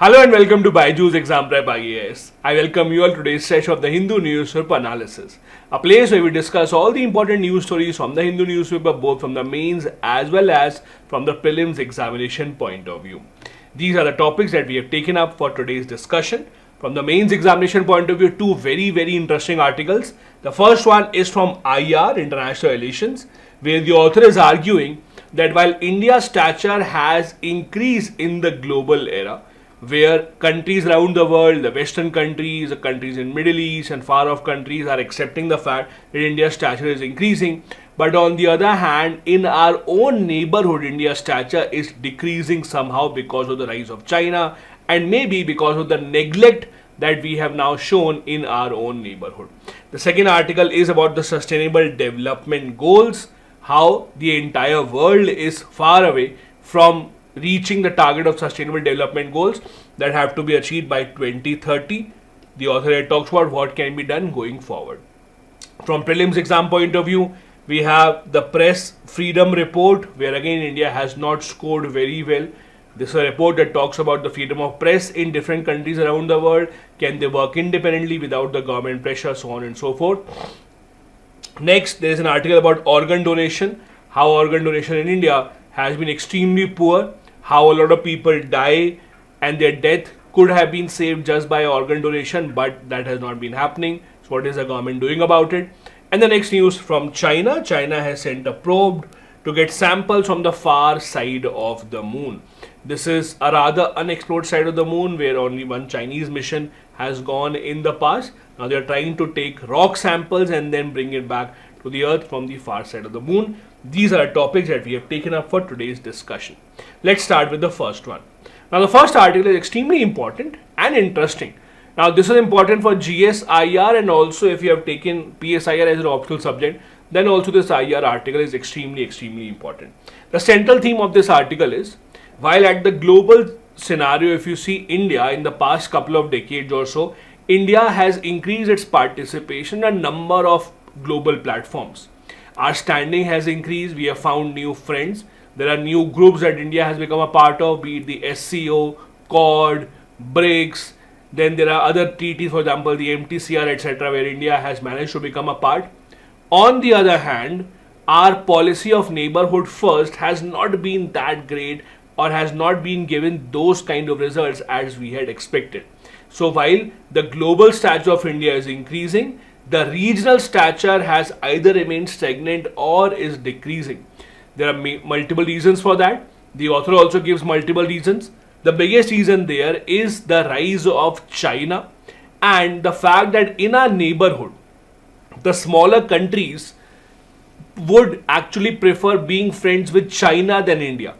Hello and welcome to Byjus Exam Prep IAS. I welcome you all to today's session of the Hindu Newspaper Analysis, a place where we discuss all the important news stories from the Hindu newspaper, both from the mains as well as from the prelims examination point of view. These are the topics that we have taken up for today's discussion. From the mains examination point of view, two very interesting articles. The first one is from IR, International Relations, where the author is arguing that while India's stature has increased in the global era, where countries around the world, the Western countries, the countries in Middle East and far off countries are accepting the fact that India's stature is increasing. But on the other hand, in our own neighborhood, India's stature is decreasing somehow because of the rise of China and maybe because of the neglect that we have now shown in our own neighborhood. The second article is about the Sustainable Development Goals, how the entire world is far away from reaching the target of sustainable development goals that have to be achieved by 2030. The author here talks about what can be done going forward. From prelims exam point of view, we have the press freedom report, where again India has not scored very well. This is a report that talks about the freedom of press in different countries around the world. Can they work independently without the government pressure, so on and so forth. Next, there is an article about organ donation, how organ donation in India has been extremely poor, how a lot of people die and their death could have been saved just by organ donation, but that has not been happening. So what is the government doing about it? And the next news from China. China has sent a probe to get samples from the far side of the moon. This is a rather unexplored side of the moon where only one Chinese mission has gone in the past. Now they are trying to take rock samples and then bring it back to the earth from the far side of the moon. These are topics that we have taken up for today's discussion. Let's start with the first one. Now the first article is extremely important and interesting. Now this is important for GS, IR, and also if you have taken PSIR as an optional subject, then also this IR article is extremely important. The central theme of this article is, while at the global scenario, if you see India in the past couple of decades or so, India has increased its participation in a number of global platforms. Our standing has increased, we have found new friends. There are new groups that India has become a part of, be it the SCO, Quad, BRICS. Then there are other treaties, for example, the MTCR, etc., where India has managed to become a part. On the other hand, our policy of neighborhood first has not been that great or has not been given those kind of results as we had expected. So while the global stature of India is increasing, the regional stature has either remained stagnant or is decreasing. There are multiple reasons for that. The author also gives multiple reasons. The biggest reason there is the rise of China and the fact that in our neighborhood, the smaller countries would actually prefer being friends with China than India.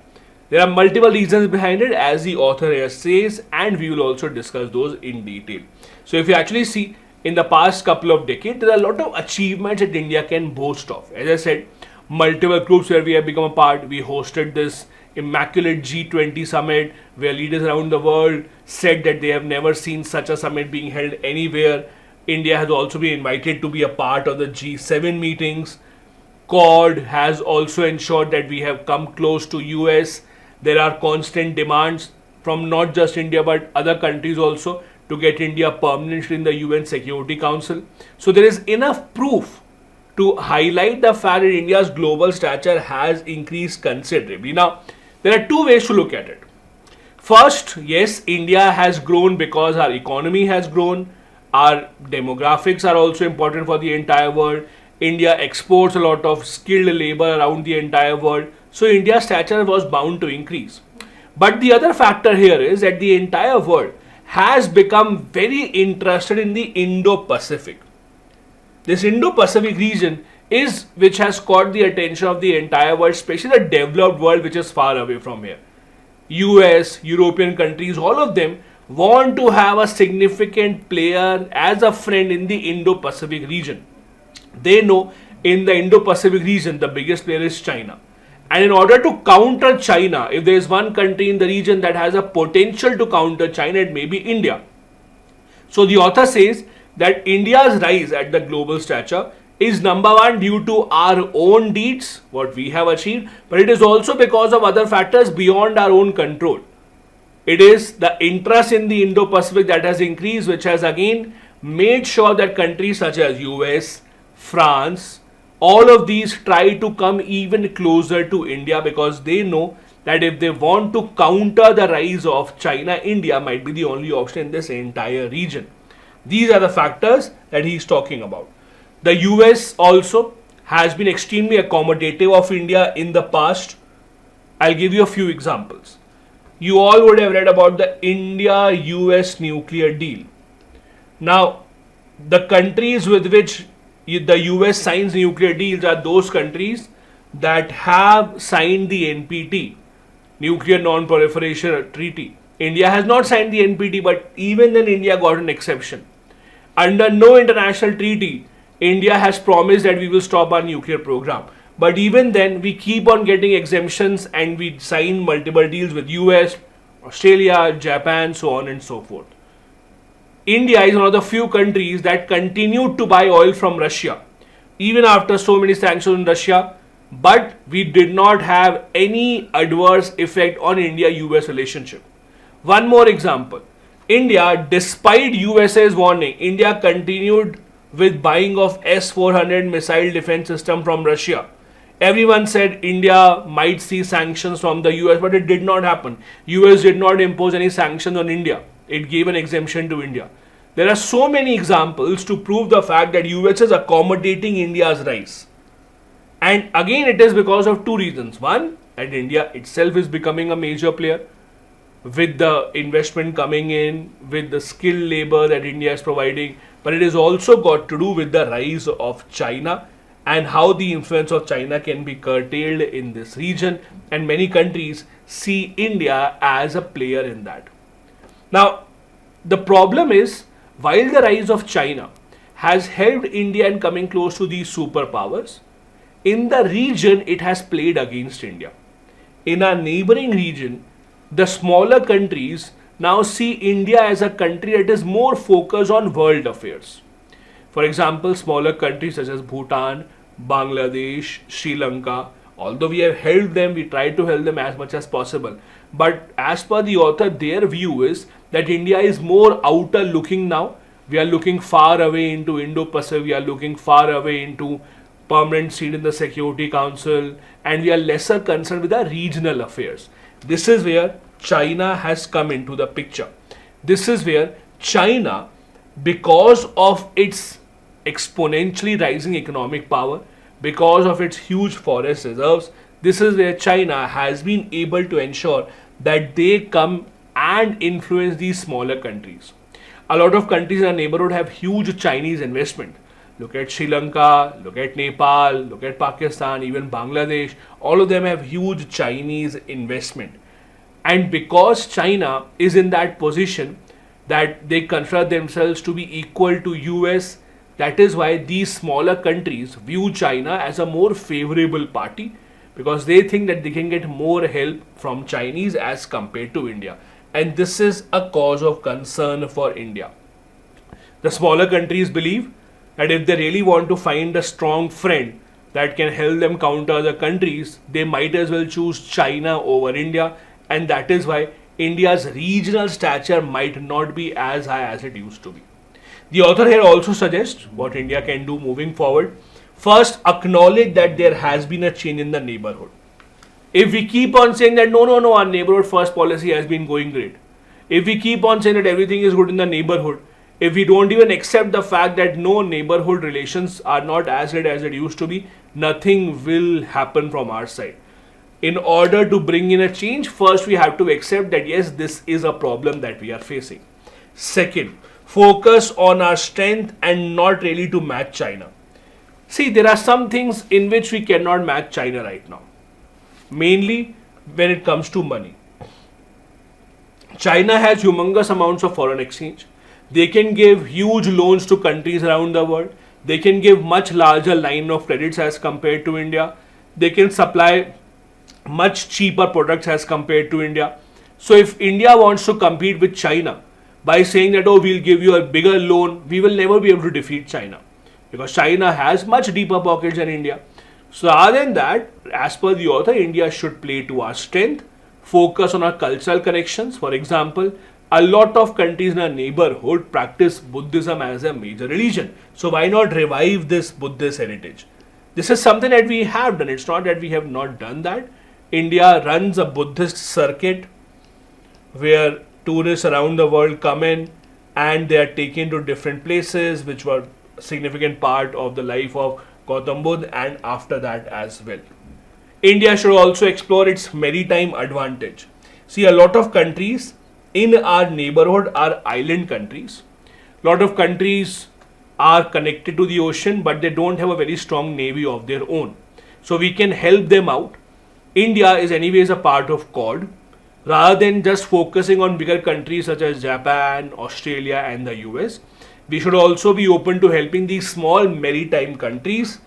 There are multiple reasons behind it, as the author here says, and we will also discuss those in detail. So if you actually see, in the past couple of decades, there are a lot of achievements that India can boast of. As I said, multiple groups where we have become a part. We hosted this immaculate G20 summit where leaders around the world said that they have never seen such a summit being held anywhere. India has also been invited to be a part of the G7 meetings. Quad has also ensured that we have come close to US. There are constant demands from not just India but other countries also to get India permanently in the UN Security Council. So there is enough proof to highlight the fact that India's global stature has increased considerably. Now, there are two ways to look at it. First, yes, India has grown because our economy has grown. Our demographics are also important for the entire world. India exports a lot of skilled labor around the entire world. So India's stature was bound to increase. But the other factor here is that the entire world has become very interested in the Indo-Pacific. This Indo-Pacific region is which has caught the attention of the entire world, especially the developed world which is far away from here. US, European countries, all of them want to have a significant player as a friend in the Indo-Pacific region. They know in the Indo-Pacific region the biggest player is China. And in order to counter China, if there is one country in the region that has a potential to counter China, it may be India. So the author says that India's rise at the global stature is number one due to our own deeds, what we have achieved, but it is also because of other factors beyond our own control. It is the interest in the Indo-Pacific that has increased, which has again made sure that countries such as US, France, all of these try to come even closer to India, because they know that if they want to counter the rise of China, India might be the only option in this entire region. These are the factors that he is talking about. The US also has been extremely accommodative of India in the past. I'll give you a few examples. You all would have read about the India-US nuclear deal. Now, the countries with which the US signs nuclear deals are those countries that have signed the NPT, Nuclear Non-Proliferation Treaty. India has not signed the NPT, but even then India got an exception. Under no international treaty, India has promised that we will stop our nuclear program. But even then, we keep on getting exemptions and we sign multiple deals with US, Australia, Japan, so on and so forth. India is one of the few countries that continued to buy oil from Russia, even after so many sanctions on Russia, but we did not have any adverse effect on India-US relationship. One more example. India, despite USA's warning, India continued with buying of S-400 missile defense system from Russia. Everyone said India might see sanctions from the US, but it did not happen. US did not impose any sanctions on India. It gave an exemption to India. There are so many examples to prove the fact that US is accommodating India's rise. And again, it is because of two reasons. One, that India itself is becoming a major player with the investment coming in, with the skilled labor that India is providing. But it is also got to do with the rise of China and how the influence of China can be curtailed in this region. And many countries see India as a player in that. Now, the problem is, while the rise of China has helped India in coming close to these superpowers, in the region it has played against India. In our neighboring region, the smaller countries now see India as a country that is more focused on world affairs. For example, smaller countries such as Bhutan, Bangladesh, Sri Lanka, although we have helped them, we try to help them as much as possible. But as per the author, their view is that India is more outer looking now. We are looking far away into Indo-Pacific, we are looking far away into permanent seat in the Security Council, and we are lesser concerned with our regional affairs. This is where China has come into the picture. This is where China, because of its exponentially rising economic power, because of its huge forest reserves, this is where China has been able to ensure that they come and influence these smaller countries. A lot of countries in our neighborhood have huge Chinese investment. Look at Sri Lanka, look at Nepal, look at Pakistan, even Bangladesh. All of them have huge Chinese investment. And because China is in that position that they consider themselves to be equal to US, that is why these smaller countries view China as a more favorable party, because they think that they can get more help from Chinese as compared to India. And this is a cause of concern for India. The smaller countries believe that if they really want to find a strong friend that can help them counter the countries, they might as well choose China over India. And that is why India's regional stature might not be as high as it used to be. The author here also suggests what India can do moving forward. First, acknowledge that there has been a change in the neighborhood. If we keep on saying that no, our neighborhood first policy has been going great, if we keep on saying that everything is good in the neighborhood, if we don't even accept the fact that no, neighborhood relations are not as good as it used to be, nothing will happen from our side. In order to bring in a change, first we have to accept that yes, this is a problem that we are facing. Second, focus on our strength and not really to match China. See, there are some things in which we cannot match China right now. Mainly when it comes to money. China has humongous amounts of foreign exchange. They can give huge loans to countries around the world. They can give much larger line of credits as compared to India. They can supply much cheaper products as compared to India. So if India wants to compete with China by saying that, oh, we'll give you a bigger loan, we will never be able to defeat China, because China has much deeper pockets than India. So other than that, as per the author, India should play to our strength, focus on our cultural connections. For example, a lot of countries in our neighborhood practice Buddhism as a major religion. So why not revive this Buddhist heritage? This is something that we have done. It's not that we have not done that. India runs a Buddhist circuit where tourists around the world come in and they are taken to different places which were a significant part of the life of Gautam Buddha and after that as well. India should also explore its maritime advantage. See, a lot of countries in our neighborhood are island countries. A lot of countries are connected to the ocean, but they don't have a very strong navy of their own. So we can help them out. India is anyways a part of Quad. Rather than just focusing on bigger countries such as Japan, Australia and the US, we should also be open to helping these small maritime countries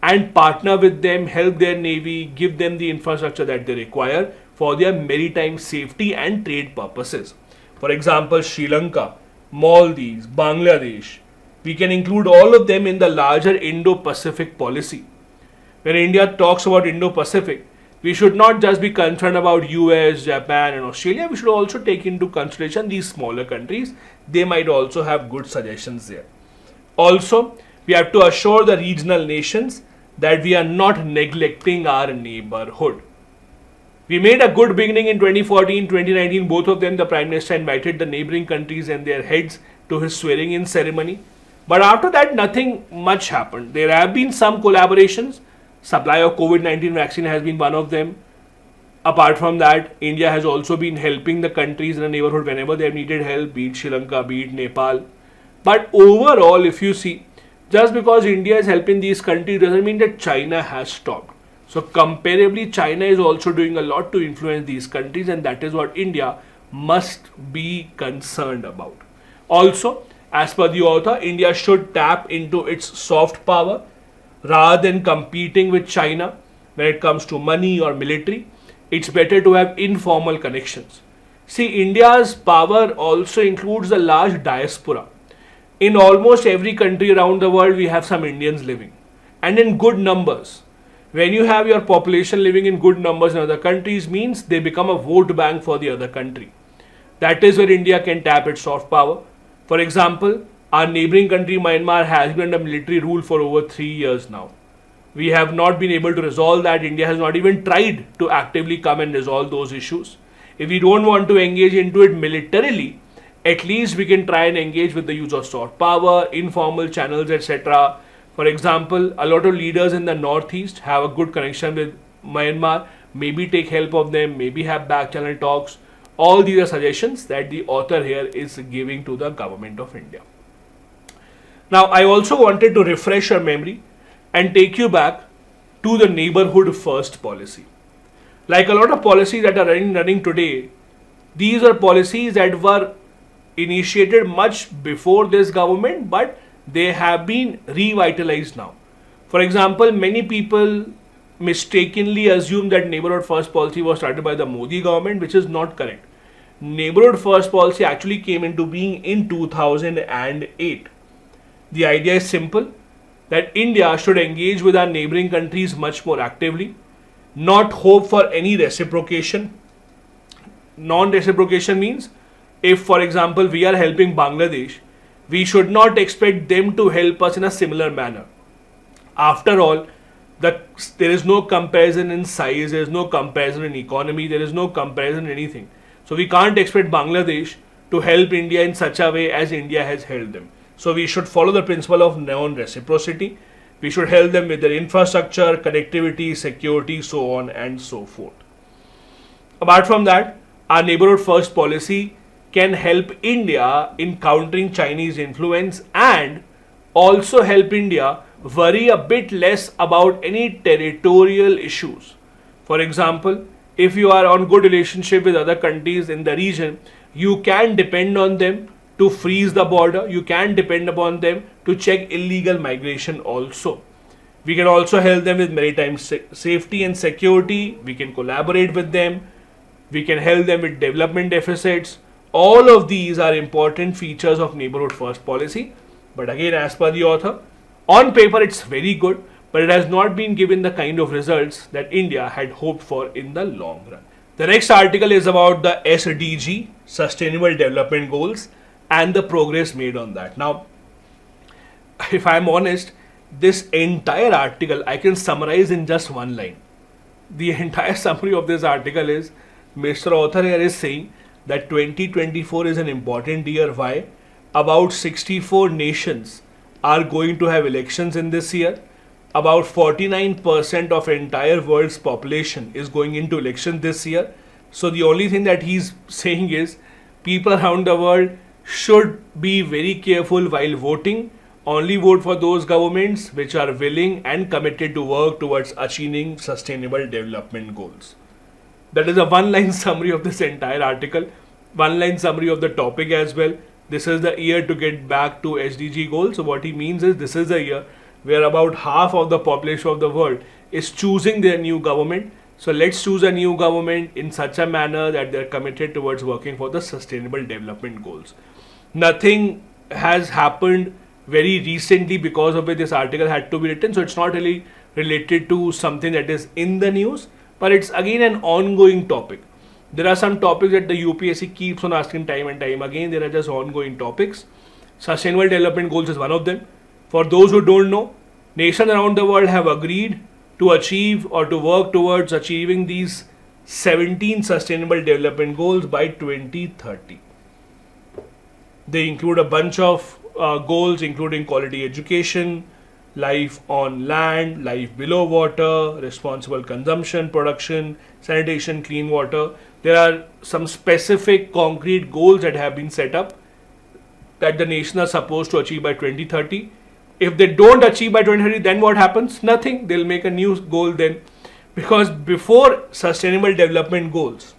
and partner with them, help their navy, give them the infrastructure that they require for their maritime safety and trade purposes. For example, Sri Lanka, Maldives, Bangladesh, we can include all of them in the larger Indo-Pacific policy. When India talks about Indo-Pacific, we should not just be concerned about US, Japan and Australia. We should also take into consideration these smaller countries. They might also have good suggestions there. Also, we have to assure the regional nations that we are not neglecting our neighborhood. We made a good beginning in 2014, 2019. Both of them, the Prime Minister invited the neighboring countries and their heads to his swearing in ceremony. But after that, nothing much happened. There have been some collaborations. Supply of COVID-19 vaccine has been one of them. Apart from that, India has also been helping the countries in the neighborhood whenever they have needed help, be it Sri Lanka, be it Nepal. But overall, if you see, just because India is helping these countries doesn't mean that China has stopped. So comparably, China is also doing a lot to influence these countries, and that is what India must be concerned about. Also, as per the author, India should tap into its soft power rather than competing with China when it comes to money or military. It's better to have informal connections. See, India's power also includes a large diaspora. In almost every country around the world, we have some Indians living, and in good numbers. When you have your population living in good numbers in other countries, means they become a vote bank for the other country. That is where India can tap its soft power. For example, our neighboring country Myanmar has been under military rule for over 3 years now. We have not been able to resolve that. India has not even tried to actively come and resolve those issues. If we don't want to engage into it militarily, at least we can try and engage with the use of soft power, informal channels, etc. For example, a lot of leaders in the northeast have a good connection with Myanmar. Maybe take help of them, maybe have back channel talks. All these are suggestions that the author here is giving to the government of India. Now, I also wanted to refresh your memory and take you back to the neighborhood first policy. Like a lot of policies that are running today, these are policies that were initiated much before this government, but they have been revitalized now. For example, many people mistakenly assume that neighborhood first policy was started by the Modi government, which is not correct. Neighborhood first policy actually came into being in 2008. The idea is simple, that India should engage with our neighboring countries much more actively, not hope for any reciprocation. Non-reciprocation means, if for example we are helping Bangladesh, we should not expect them to help us in a similar manner. After all, there is no comparison in size, there is no comparison in economy, there is no comparison in anything. So we can't expect Bangladesh to help India in such a way as India has helped them. So we should follow the principle of non-reciprocity. We should help them with their infrastructure, connectivity, security, so on and so forth. Apart from that, our neighborhood first policy can help India in countering Chinese influence and also help India worry a bit less about any territorial issues. For example, if you are on good relationship with other countries in the region, you can depend on them to freeze the border. You can depend upon them to check illegal migration also. We can also help them with maritime safety and security. We can collaborate with them. We can help them with development deficits. All of these are important features of neighborhood first policy. But again, as per the author, on paper it's very good, but it has not been given the kind of results that India had hoped for in the long run. The next article is about the SDG, Sustainable Development Goals, and the progress made on that. Now, if I'm honest, this entire article I can summarize in just one line. The entire summary of this article is Mr. Author here is saying that 2024 is an important year. Why? About 64 nations are going to have elections in this year. About 49% of entire world's population is going into election this year. So the only thing that he's saying is people around the world should be very careful while voting. Only vote for those governments which are willing and committed to work towards achieving sustainable development goals. That is a one-line summary of this entire article, one-line summary of the topic as well. This is the year to get back to SDG goals. So what he means is this is the year where about half of the population of the world is choosing their new government. So let's choose a new government in such a manner that they're committed towards working for the sustainable development goals. Nothing has happened very recently because of which this article had to be written. So it's not really related to something that is in the news, but it's again an ongoing topic. There are some topics that the UPSC keeps on asking time and time again. There are just ongoing topics. Sustainable development goals is one of them. For those who don't know, nations around the world have agreed to achieve or to work towards achieving these 17 sustainable development goals by 2030. They include a bunch of goals including quality education, life on land, life below water, responsible consumption, production, sanitation, clean water. There are some specific concrete goals that have been set up that the nations are supposed to achieve by 2030. If they don't achieve by 2030, then what happens? Nothing. They'll make a new goal then. Because before sustainable development goals,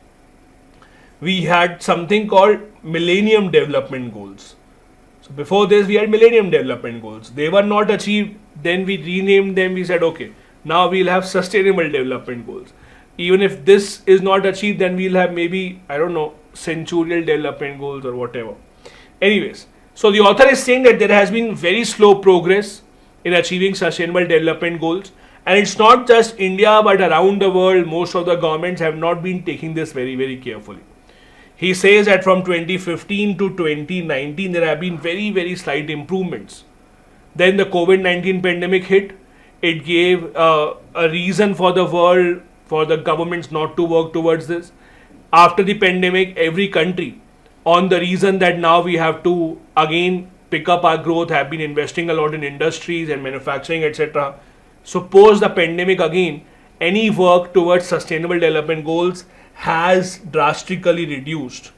we had something called Millennium Development Goals. So before this, we had Millennium Development Goals. They were not achieved. Then we renamed them. We said, okay, now we'll have Sustainable Development Goals. Even if this is not achieved, then we'll have maybe, I don't know, Centennial Development Goals or whatever. Anyways, so the author is saying that there has been very slow progress in achieving Sustainable Development Goals. And it's not just India, but around the world, most of the governments have not been taking this very, very carefully. He says that from 2015 to 2019, there have been very, very slight improvements. Then the COVID-19 pandemic hit. It gave a reason for the world, for the governments not to work towards this. After the pandemic, every country, on the reason that now we have to again pick up our growth, have been investing a lot in industries and manufacturing, etc. So post the pandemic again, any work towards sustainable development goals has drastically reduced.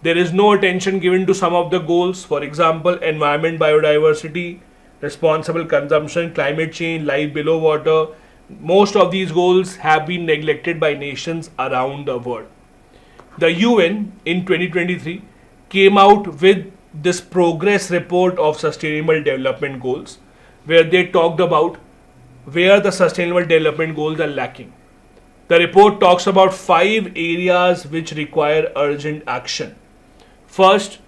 There is no attention given to some of the goals, for example, environment, biodiversity, responsible consumption, climate change, life below water. Most of these goals have been neglected by nations around the world. The UN in 2023 came out with this progress report of sustainable development goals, where they talked about where the sustainable development goals are lacking. The report talks about 5 areas which require urgent action. First,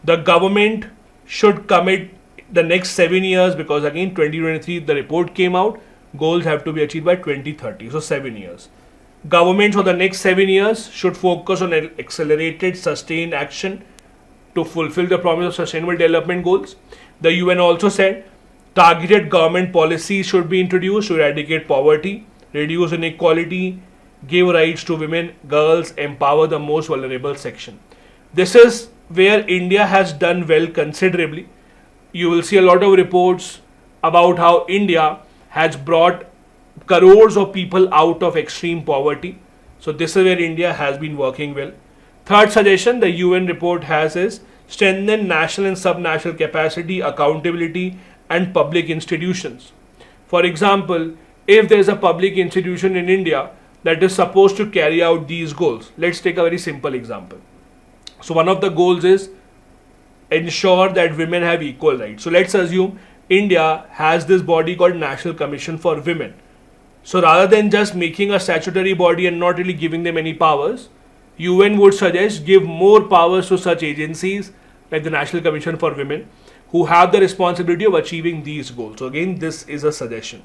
the government should commit the next 7 years, because again 2023 the report came out, goals have to be achieved by 2030, so 7 years. Governments for the next 7 years should focus on accelerated sustained action to fulfill the promise of sustainable development goals. The UN also said targeted government policies should be introduced to eradicate poverty, reduce inequality, give rights to women, girls, empower the most vulnerable section. This is where India has done well considerably. You will see a lot of reports about how India has brought crores of people out of extreme poverty. So this is where India has been working well. Third suggestion the UN report has is strengthen national and subnational capacity, accountability, and public institutions. For example, if there is a public institution in India that is supposed to carry out these goals, let's take a very simple example. So one of the goals is ensure that women have equal rights. So let's assume India has this body called National Commission for Women. So rather than just making a statutory body and not really giving them any powers, UN would suggest give more powers to such agencies like the National Commission for Women, who have the responsibility of achieving these goals. So again, this is a suggestion.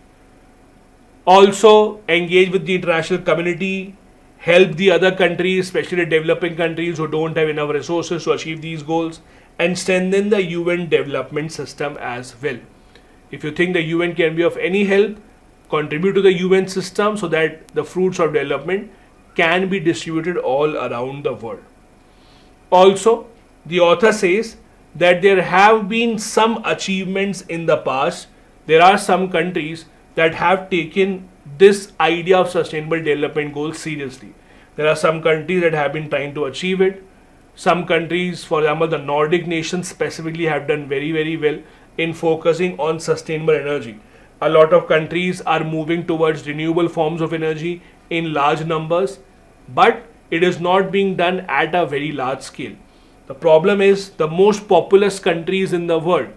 Also engage with the international community, help the other countries, especially the developing countries who don't have enough resources to achieve these goals, and strengthen the UN development system as well. If you think the UN can be of any help, contribute to the UN system so that the fruits of development can be distributed all around the world. Also, the author says that there have been some achievements in the past. There are some countries that have taken this idea of sustainable development goals seriously. There are some countries that have been trying to achieve it. Some countries, for example, the Nordic nations specifically, have done very, very well in focusing on sustainable energy. A lot of countries are moving towards renewable forms of energy in large numbers, but it is not being done at a very large scale. The problem is the most populous countries in the world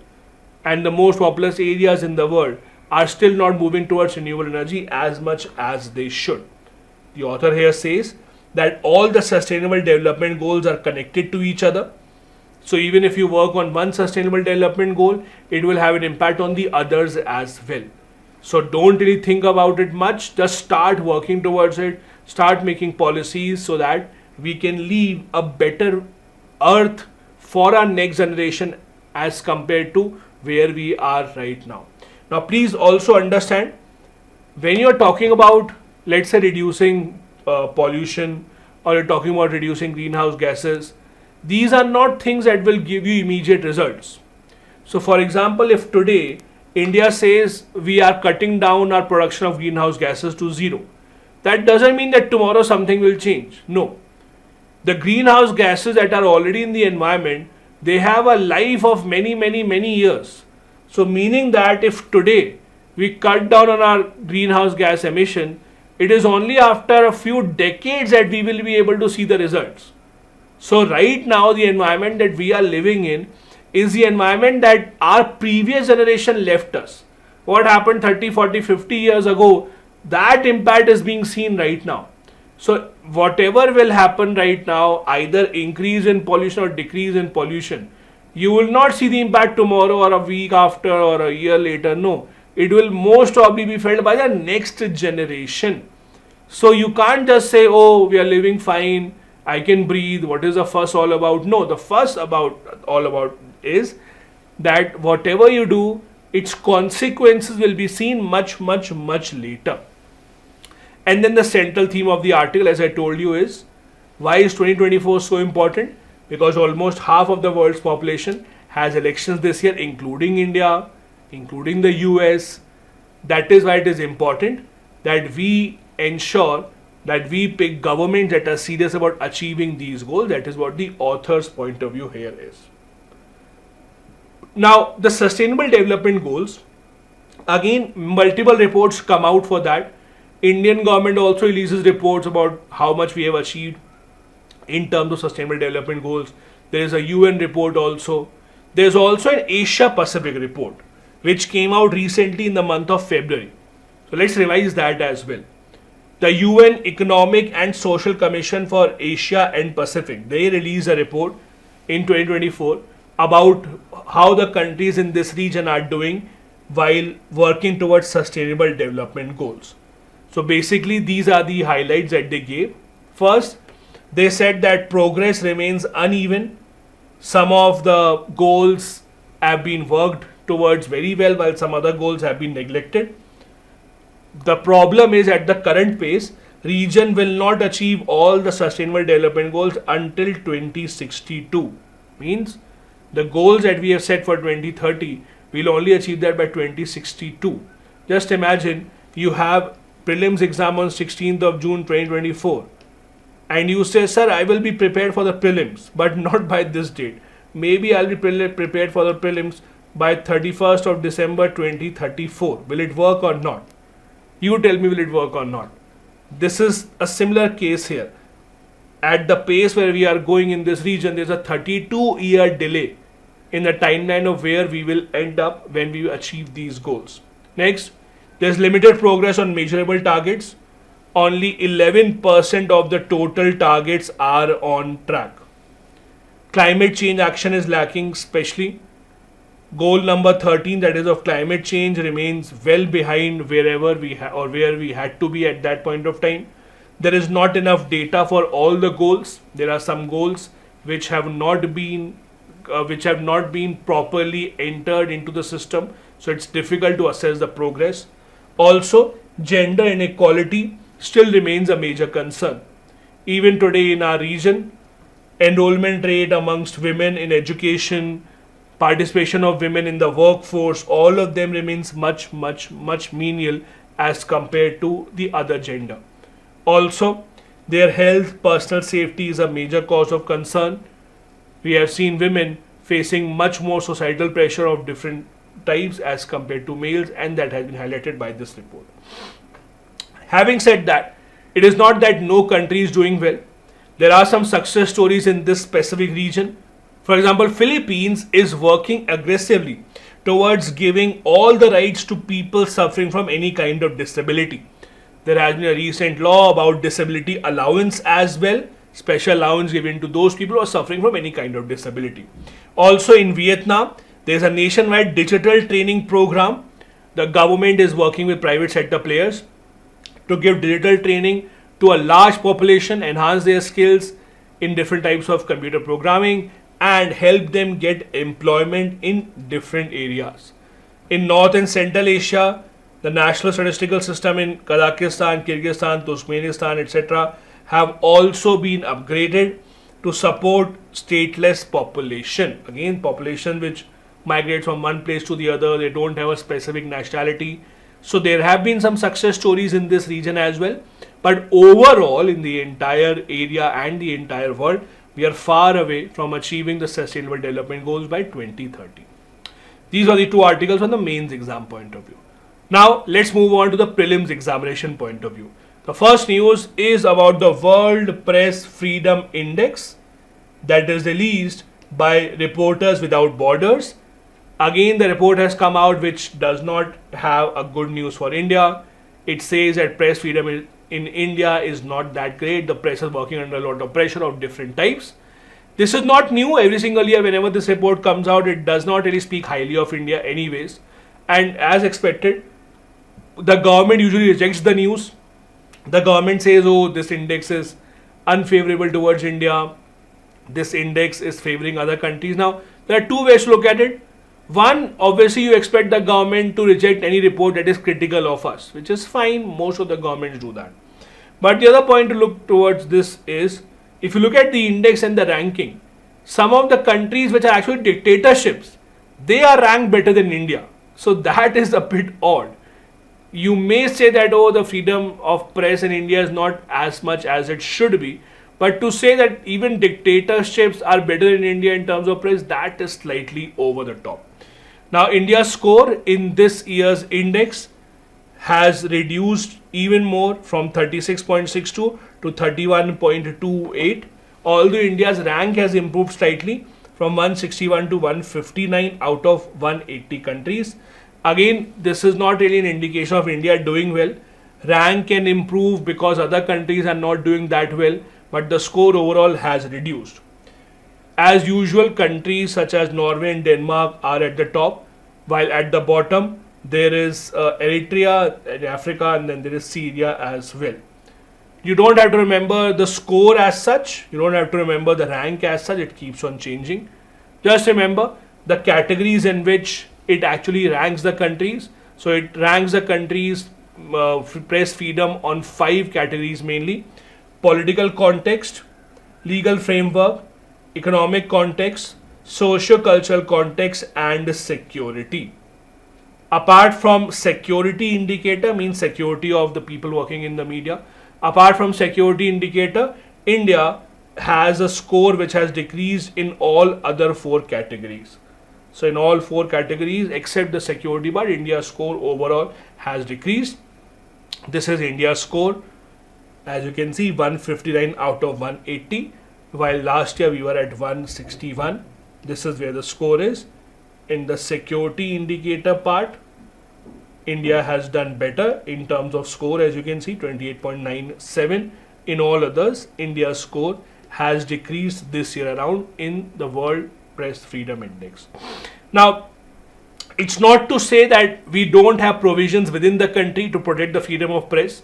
and the most populous areas in the world are still not moving towards renewable energy as much as they should. The author here says that all the sustainable development goals are connected to each other. So even if you work on one sustainable development goal, it will have an impact on the others as well. So don't really think about it much. Just start working towards it. Start making policies so that we can leave a better earth for our next generation as compared to where we are right now. Now, please also understand, when you're talking about, let's say, reducing pollution, or you're talking about reducing greenhouse gases, these are not things that will give you immediate results. So, for example, if today India says we are cutting down our production of greenhouse gases to zero, that doesn't mean that tomorrow something will change. No. The greenhouse gases that are already in the environment, they have a life of many, many, many years. So meaning that if today we cut down on our greenhouse gas emission, it is only after a few decades that we will be able to see the results. So right now, the environment that we are living in is the environment that our previous generation left us. What happened 30, 40, 50 years ago, that impact is being seen right now. So whatever will happen right now, either increase in pollution or decrease in pollution, you will not see the impact tomorrow or a week after or a year later. No, it will most probably be felt by the next generation. So you can't just say, oh, we are living fine, I can breathe, what is the fuss all about? No, the fuss all about is that whatever you do, its consequences will be seen much, much, much later. And then the central theme of the article, as I told you, is why is 2024 so important? Because almost half of the world's population has elections this year, including India, including the US. That is why it is important that we ensure that we pick governments that are serious about achieving these goals. That is what the author's point of view here is. Now, the Sustainable Development Goals, again, multiple reports come out for that. Indian government also releases reports about how much we have achieved in terms of Sustainable Development Goals. There is a UN report also. There is also an Asia Pacific report which came out recently in the month of February. So let's revise that as well. The UN Economic and Social Commission for Asia and Pacific, they released a report in 2024 about how the countries in this region are doing while working towards Sustainable Development Goals. So basically these are the highlights that they gave. First, they said that progress remains uneven. Some of the goals have been worked towards very well while some other goals have been neglected. The problem is at the current pace, region will not achieve all the Sustainable Development Goals until 2062. Means the goals that we have set for 2030, we'll only achieve that by 2062. Just imagine you have prelims exam on 16th of June 2024 and you say, sir, I will be prepared for the prelims but not by this date. Maybe I'll be prepared for the prelims by 31st of December 2034. Will it work or not? You tell me, will it work or not? This is a similar case here. At the pace where we are going in this region, there's a 32-year delay in the timeline of where we will end up when we achieve these goals. Next, there's limited progress on measurable targets. Only 11% of the total targets are on track. Climate change action is lacking, especially. Goal number 13, that is of climate change, remains well behind wherever we where we had to be at that point of time. There is not enough data for all the goals. There are some goals which have not been properly entered into the system, so it's difficult to assess the progress. Also, gender inequality still remains a major concern. Even today in our region, enrollment rate amongst women in education, participation of women in the workforce, all of them remains much menial as compared to the other gender. Also, their health, personal safety is a major cause of concern. We have seen women facing much more societal pressure of different types as compared to males, and that has been highlighted by this report. Having said that, it is not that no country is doing well. There are some success stories in this specific region. For example, Philippines is working aggressively towards giving all the rights to people suffering from any kind of disability. There has been a recent law about disability allowance as well, special allowance given to those people who are suffering from any kind of disability. Also in Vietnam, there is a nationwide digital training program. The government is working with private sector players to give digital training to a large population, enhance their skills in different types of computer programming, and help them get employment in different areas. In North and Central Asia, the national statistical system in Kazakhstan, Kyrgyzstan, Turkmenistan, etc. have also been upgraded to support stateless population. Again, population which migrates from one place to the other, they don't have a specific nationality. So there have been some success stories in this region as well. But overall, in the entire area and the entire world, we are far away from achieving the Sustainable Development Goals by 2030. These are the two articles from the mains exam point of view. Now, let's move on to the prelims examination point of view. The first news is about the World Press Freedom Index that is released by Reporters Without Borders. Again, the report has come out which does not have a good news for India. It says that press freedom in India is not that great. The press is working under a lot of pressure of different types. This is not new. Every single year, whenever this report comes out, it does not really speak highly of India anyways. And as expected, the government usually rejects the news. The government says, oh, this index is unfavorable towards India. This index is favoring other countries. Now, there are two ways to look at it. One, obviously you expect the government to reject any report that is critical of us, which is fine. Most of the governments do that. But the other point to look towards this is, if you look at the index and the ranking, some of the countries which are actually dictatorships, they are ranked better than India. So that is a bit odd. You may say that, oh, the freedom of press in India is not as much as it should be. But to say that even dictatorships are better in India in terms of press, that is slightly over the top. Now, India's score in this year's index has reduced even more from 36.62 to 31.28. Although India's rank has improved slightly from 161 to 159 out of 180 countries. Again, this is not really an indication of India doing well. Rank can improve because other countries are not doing that well, but the score overall has reduced. As usual, countries such as Norway and Denmark are at the top, while at the bottom there is Eritrea in Africa, and then there is Syria as well. You don't have to remember the score as such, you don't have to remember the rank as such, it keeps on changing. Just remember the categories in which it actually ranks the countries. So it ranks the countries' press freedom on 5 categories mainly: political context, legal framework, economic context, socio-cultural context, and security. Apart from security indicator, means security of the people working in the media, apart from security indicator, India has a score which has decreased in all other 4 categories. So in all 4 categories except the security part, India's score overall has decreased. This is India's score. As you can see, 159 out of 180, while last year we were at 161. This is where the score is. In the security indicator part, India has done better in terms of score, as you can see, 28.97. In all others, India's score has decreased this year around in the World Press Freedom Index. Now, it's not to say that we don't have provisions within the country to protect the freedom of press.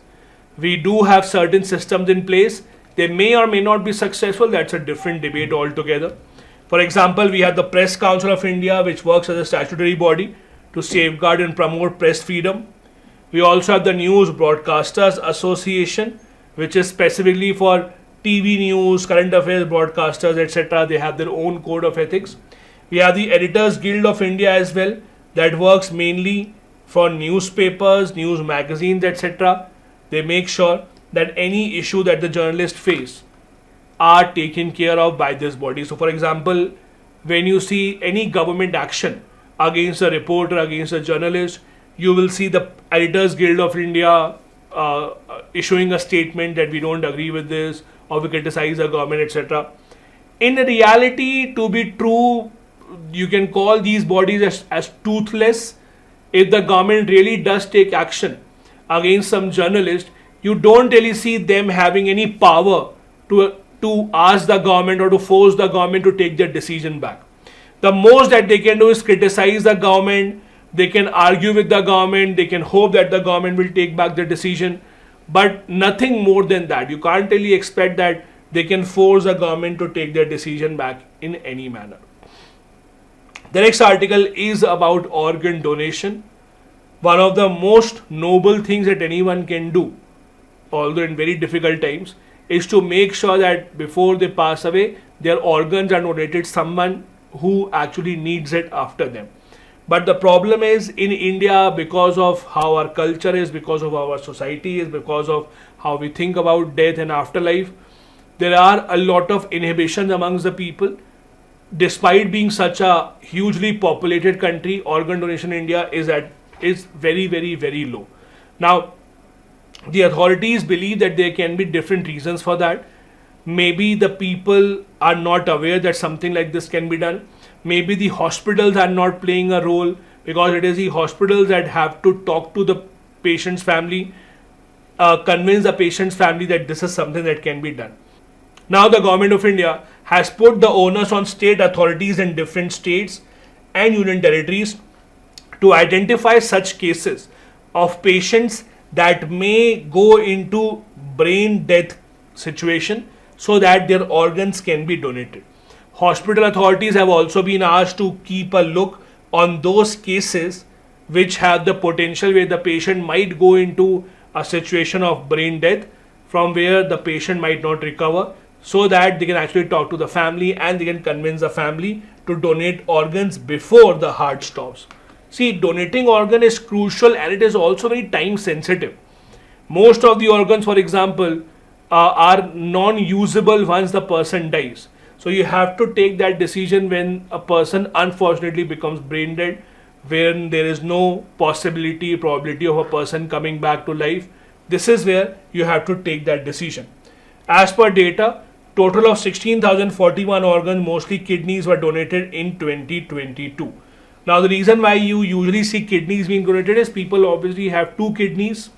We do have certain systems in place. They may or may not be successful. That's a different debate altogether. For example, we have the Press Council of India, which works as a statutory body to safeguard and promote press freedom. We also have the News Broadcasters Association, which is specifically for TV news, current affairs broadcasters, etc. They have their own code of ethics. We have the Editors Guild of India as well, that works mainly for newspapers, news magazines, etc. They make sure that any issue that the journalists face are taken care of by this body. So, for example, when you see any government action against a reporter, against a journalist, you will see the Editors Guild of India issuing a statement that we don't agree with this or we criticize the government, etc. In reality, to be true, you can call these bodies as toothless. If the government really does take action against some journalist, you don't really see them having any power to ask the government or to force the government to take their decision back. The most that they can do is criticize the government, they can argue with the government, they can hope that the government will take back their decision, but nothing more than that. You can't really expect that they can force the government to take their decision back in any manner. The next article is about organ donation. One of the most noble things that anyone can do, although in very difficult times, is to make sure that before they pass away, their organs are donated to someone who actually needs it after them. But the problem is, in India, because of how our culture is, because of how our society is, because of how we think about death and afterlife, there are a lot of inhibitions amongst the people. Despite being such a hugely populated country, organ donation in India is very, very, very low. Now, the authorities believe that there can be different reasons for that. Maybe the people are not aware that something like this can be done. Maybe the hospitals are not playing a role, because it is the hospitals that have to talk to the patient's family, convince the patient's family that this is something that can be done. Now the government of India has put the onus on state authorities in different states and union territories to identify such cases of patients that may go into brain death situation so that their organs can be donated. Hospital authorities have also been asked to keep a look on those cases which have the potential where the patient might go into a situation of brain death from where the patient might not recover, so that they can actually talk to the family and they can convince the family to donate organs before the heart stops. See, donating organ is crucial and it is also very time sensitive. Most of the organs, for example, are non-usable once the person dies. So you have to take that decision when a person unfortunately becomes brain dead, when there is no probability of a person coming back to life. This is where you have to take that decision. As per data, total of 16,041 organs, mostly kidneys, were donated in 2022. Now the reason why you usually see kidneys being donated is people obviously have two kidneys,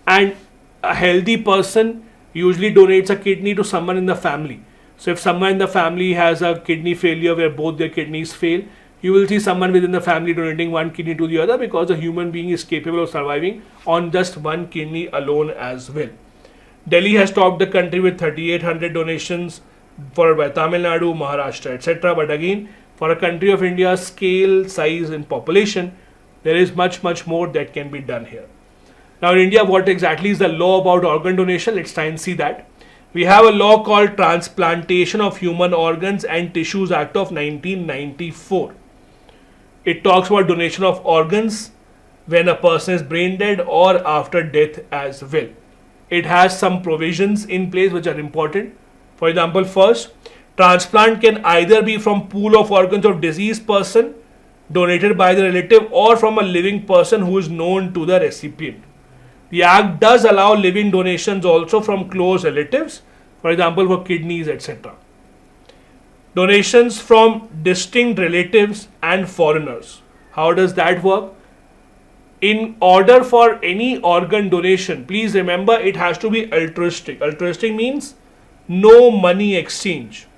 and a healthy person usually donates a kidney to someone in the family. So if someone in the family has a kidney failure where both their kidneys fail, you will see someone within the family donating one kidney to the other, because a human being is capable of surviving on just one kidney alone as well. Delhi has topped the country with 3,800 donations, followed by Tamil Nadu, Maharashtra, etc. But again, for a country of India's scale, size and population, there is much more that can be done here. Now in India, what exactly is the law about organ donation? Let's try and see that. We have a law called Transplantation of Human Organs and Tissues Act of 1994. It talks about donation of organs when a person is brain dead or after death as well. It has some provisions in place which are important. For example, first, transplant can either be from pool of organs of deceased person donated by the relative or from a living person who is known to the recipient. The Act does allow living donations also from close relatives, for example, for kidneys, etc. Donations from distinct relatives and foreigners. How does that work? In order for any organ donation, please remember it has to be altruistic. Altruistic means no money exchange.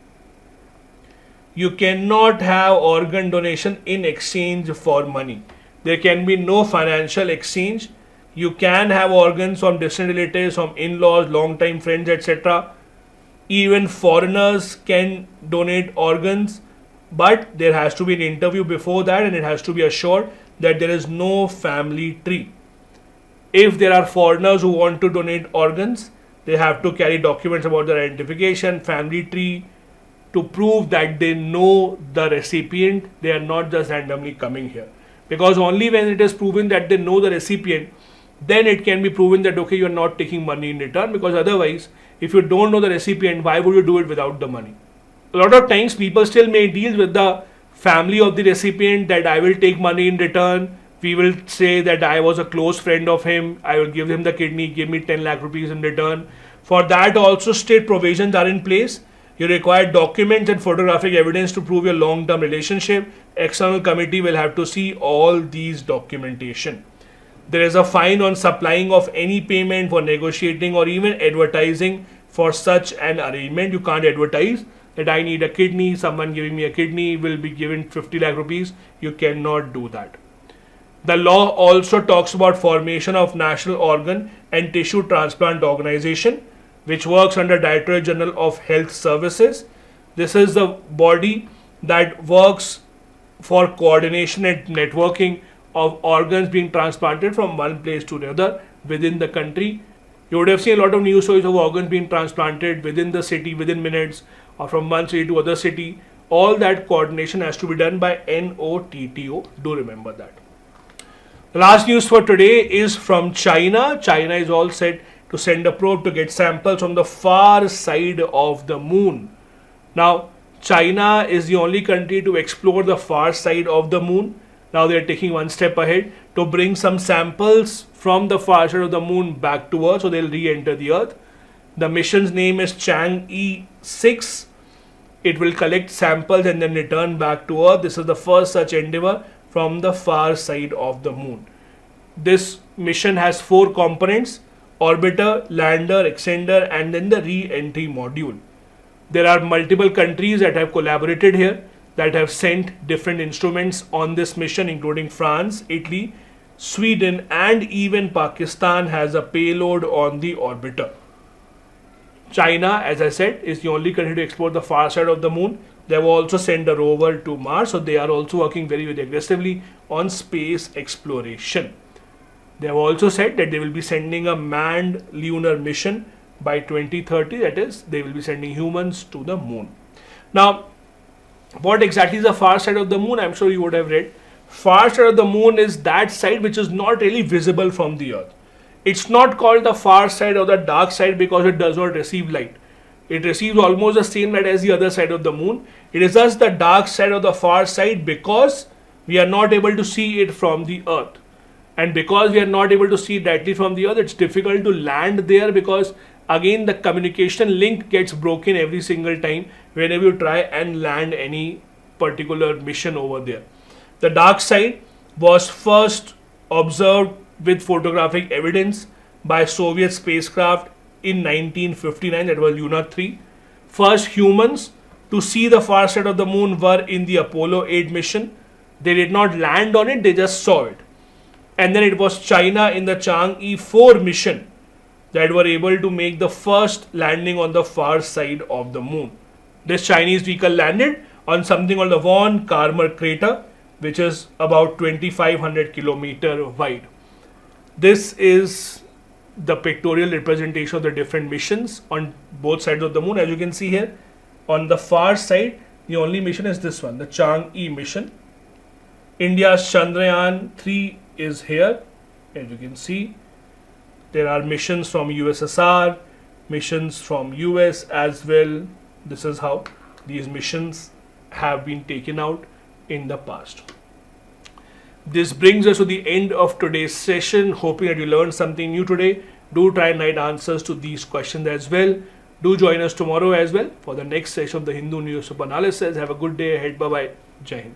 You cannot have organ donation in exchange for money. There can be no financial exchange. You can have organs from distant relatives, from in-laws, long-time friends, etc. Even foreigners can donate organs, but there has to be an interview before that, and it has to be assured that there is no family tree. If there are foreigners who want to donate organs, they have to carry documents about their identification, family tree, to prove that they know the recipient. They are not just randomly coming here. Because only when it is proven that they know the recipient, then it can be proven that okay, you are not taking money in return, because otherwise, if you don't know the recipient, why would you do it without the money? A lot of times people still make deals with the family of the recipient that I will take money in return. We will say that I was a close friend of him. I will give him the kidney, give me 10 lakh rupees in return. For that also state provisions are in place. You require documents and photographic evidence to prove your long-term relationship. External committee will have to see all these documentation. There is a fine on supplying of any payment for negotiating or even advertising for such an arrangement. You can't advertise that I need a kidney, someone giving me a kidney will be given 50 lakh rupees. You cannot do that. The law also talks about formation of National Organ and Tissue Transplant Organization, which works under Directorate General of Health Services. This is the body that works for coordination and networking of organs being transplanted from one place to another within the country. You would have seen a lot of news stories of organs being transplanted within the city, within minutes, or from one city to other city. All that coordination has to be done by NOTTO. Do remember that. The last news for today is from China. China is all set to send a probe to get samples from the far side of the moon. Now, China is the only country to explore the far side of the moon. Now they are taking one step ahead to bring some samples from the far side of the moon back to Earth, so they'll re-enter the Earth. The mission's name is Chang'e 6. It will collect samples and then return back to Earth. This is the first such endeavor from the far side of the moon. This mission has 4 components: orbiter, lander, extender, and then the re-entry module. There are multiple countries that have collaborated here, that have sent different instruments on this mission, including France, Italy, Sweden, and even Pakistan has a payload on the orbiter. China, as I said, is the only country to explore the far side of the moon. They have also sent a rover to Mars, so they are also working very, very aggressively on space exploration. They have also said that they will be sending a manned lunar mission by 2030, that is, they will be sending humans to the moon. Now, what exactly is the far side of the moon? I'm sure you would have read. Far side of the moon is that side which is not really visible from the Earth. It's not called the far side or the dark side because it does not receive light. It receives almost the same light as the other side of the moon. It is just the dark side of the far side because we are not able to see it from the Earth. And because we are not able to see it directly from the Earth, it's difficult to land there because again the communication link gets broken every single time whenever you try and land any particular mission over there. The dark side was first observed with photographic evidence by Soviet spacecraft in 1959, that was Luna 3. First humans to see the far side of the moon were in the Apollo 8 mission. They did not land on it, they just saw it. And then it was China in the Chang'e 4 mission that were able to make the first landing on the far side of the moon. This Chinese vehicle landed on something called the von Karman crater, which is about 2500 kilometer wide. This is the pictorial representation of the different missions on both sides of the moon. As you can see here, on the far side, the only mission is this one, the Chang'e mission. India's Chandrayaan 3 is here. As you can see, there are missions from USSR, missions from US as well. This is how these missions have been taken out in the past. This brings us to the end of today's session. Hoping that you learned something new today. Do try and write answers to these questions as well. Do join us tomorrow as well for the next session of the Hindu Newspaper Analysis. Have a good day ahead. Bye-bye. Jai Hind.